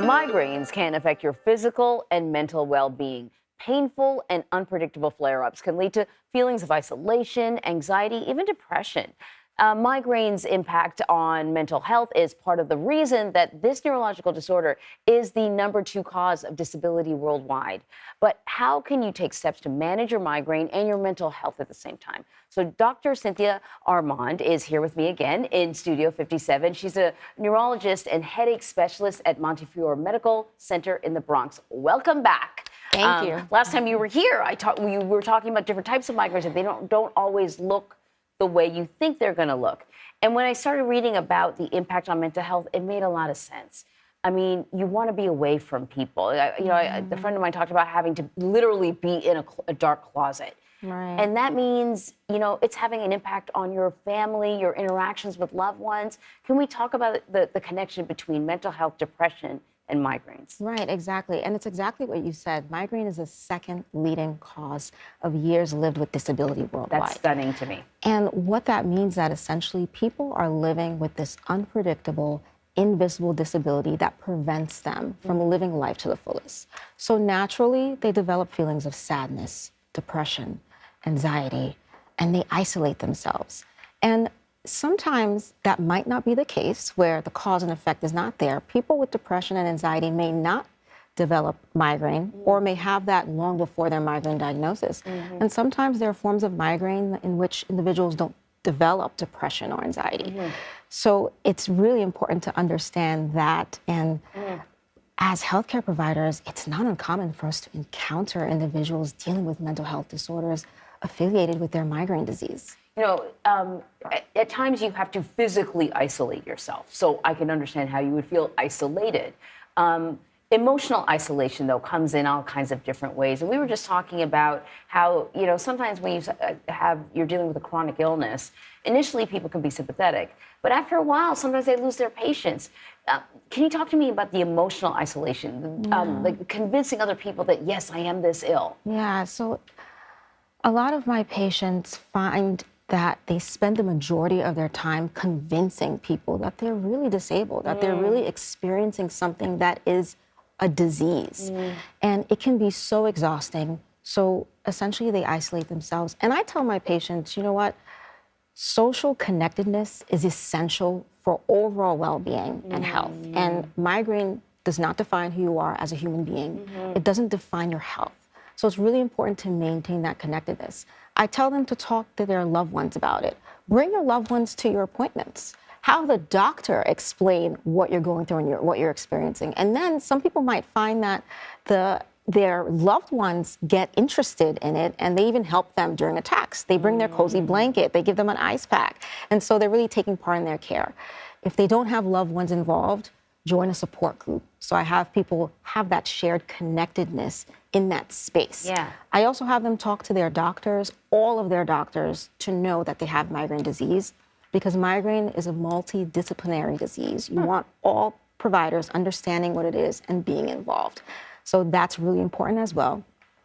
Migraines can affect your physical and mental well-being. Painful and unpredictable flare-ups can lead to feelings of isolation, anxiety, even depression. Migraines' impact on mental health is part of the reason that this neurological disorder is the #2 cause of disability worldwide. But how can you take steps to manage your migraine and your mental health at the same time? So Dr. Cynthia Armand is here with me again in Studio 57. She's a neurologist and headache specialist at Montefiore Medical Center in the Bronx. Welcome back. Thank you. Last time you were here, we were talking about different types of migraines, and they don't always look the way you think they're going to look. And when I started reading about the impact on mental health, it made a lot of sense. I mean, you want to be away from people. A friend of mine talked about having to literally be in a dark closet. Right. And that means, it's having an impact on your family, your interactions with loved ones. Can we talk about the connection between mental health, depression, and migraines? Right, exactly. And it's exactly what you said. Migraine is the second leading cause of years lived with disability worldwide. That's stunning to me. And what that means that essentially people are living with this unpredictable, invisible disability that prevents them from living life to the fullest. So naturally, they develop feelings of sadness, depression, anxiety, and they isolate themselves. And sometimes that might not be the case where the cause and effect is not there. People with depression and anxiety may not develop migraine or may have that long before their migraine diagnosis. And sometimes there are forms of migraine in which individuals don't develop depression or anxiety. So it's really important to understand that. And as healthcare providers, it's not uncommon for us to encounter individuals dealing with mental health disorders affiliated with their migraine disease. At times you have to physically isolate yourself. So I can understand how you would feel isolated. Emotional isolation, though, comes in all kinds of different ways. And we were just talking about how, sometimes when you're dealing with a chronic illness, initially people can be sympathetic. But after a while, sometimes they lose their patience. Can you talk to me about the emotional isolation, like convincing other people that, yes, I am this ill? Yeah, so a lot of my patients find that they spend the majority of their time convincing people that they're really disabled, that they're really experiencing something that is a disease. And it can be so exhausting. So essentially they isolate themselves. And I tell my patients, you know what? Social connectedness is essential for overall well-being and health. And migraine does not define who you are as a human being. It doesn't define your health. So it's really important to maintain that connectedness. I tell them to talk to their loved ones about it. Bring your loved ones to your appointments. Have the doctor explain what you're going through and what you're experiencing. And then some people might find that their loved ones get interested in it, and they even help them during attacks. They bring their cozy blanket, they give them an ice pack. And so they're really taking part in their care. If they don't have loved ones involved, join a support group. So I have people have that shared connectedness in that space. Yeah. I also have them talk to their doctors, all of their doctors, to know that they have migraine disease, because migraine is a multidisciplinary disease. You want all providers understanding what it is and being involved. So that's really important as well.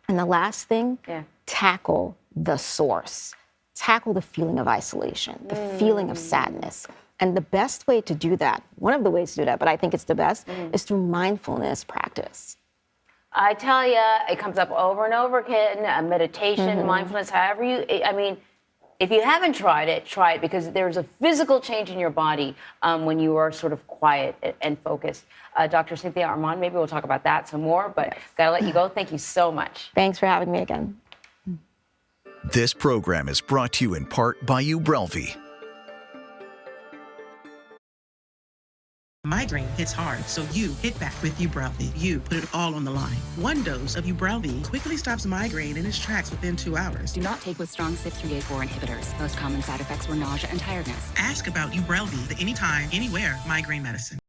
And the last thing, tackle the source. Tackle the feeling of isolation, the feeling of sadness. And the best way to do that, one of the ways to do that, but I think it's the best, is through mindfulness practice. I tell you, it comes up over and over again, meditation, mindfulness, if you haven't tried it, try it, because there's a physical change in your body when you are sort of quiet and focused. Dr. Cynthia Armand, maybe we'll talk about that some more, but gotta let you go. Thank you so much. Thanks for having me again. This program is brought to you in part by Ubrelvy. Migraine hits hard, so you hit back with Ubrelvy. You put it all on the line. One dose of Ubrelvy quickly stops migraine in its tracks within 2 hours. Do not take with strong CYP3A4 inhibitors. Most common side effects were nausea and tiredness. Ask about Ubrelvy, the anytime, anywhere migraine medicine.